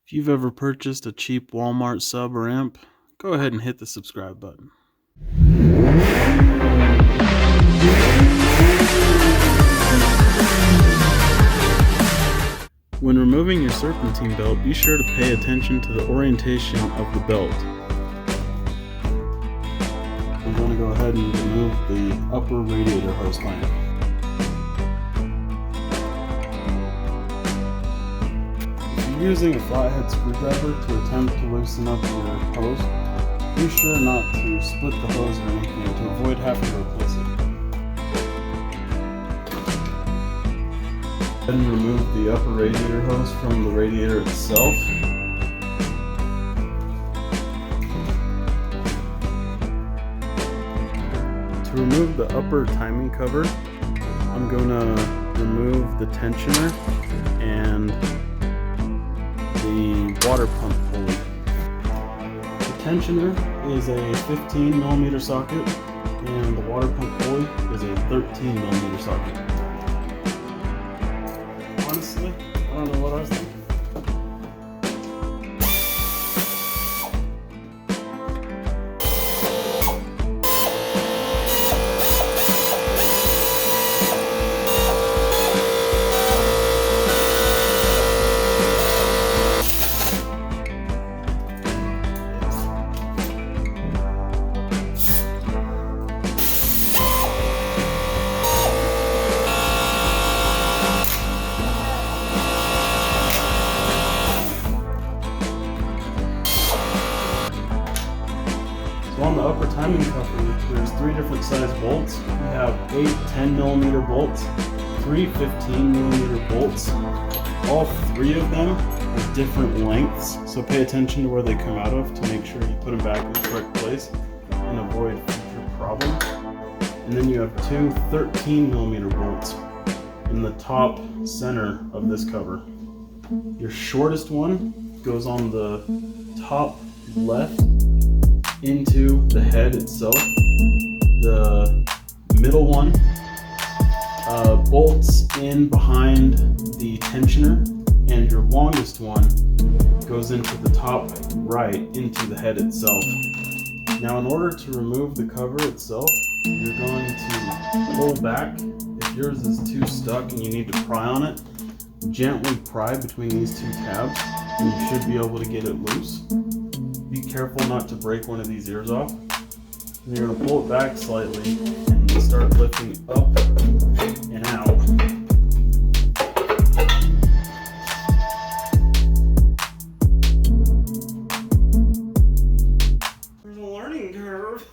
If you've ever purchased a cheap Walmart sub or amp, go ahead and hit the subscribe button. When removing your serpentine belt, be sure to pay attention to the orientation of the belt. We're going to go ahead and remove the upper radiator hose clamp. If you're using a flathead screwdriver to attempt to loosen up your hose, be sure not to split the hose or anything to avoid having to replace it. Then remove the upper radiator hose from the radiator itself. To remove the upper timing cover, I'm going to remove the tensioner and the water pump pulley. The tensioner is a 15mm socket and the water pump pulley is a 13mm socket. Honestly, I don't know what I was thinking. So on the upper timing cover, there's 3 different size bolts. We have 8 10mm bolts, 3 15mm bolts. All 3 of them are different lengths, so pay attention to where they come out of to make sure you put them back in the correct place and avoid future problems. And then you have 2 13mm bolts in the top center of this cover. Your shortest one goes on the top left into the head itself. The middle one bolts in behind the tensioner, and your longest one goes into the top right into the head itself. Now, in order to remove the cover itself, you're going to pull back. If yours is too stuck and you need to pry on it, gently pry between these 2 tabs and you should be able to get it loose. Be careful not to break one of these ears off. And you're going to pull it back slightly and start lifting up and out. There's a learning curve.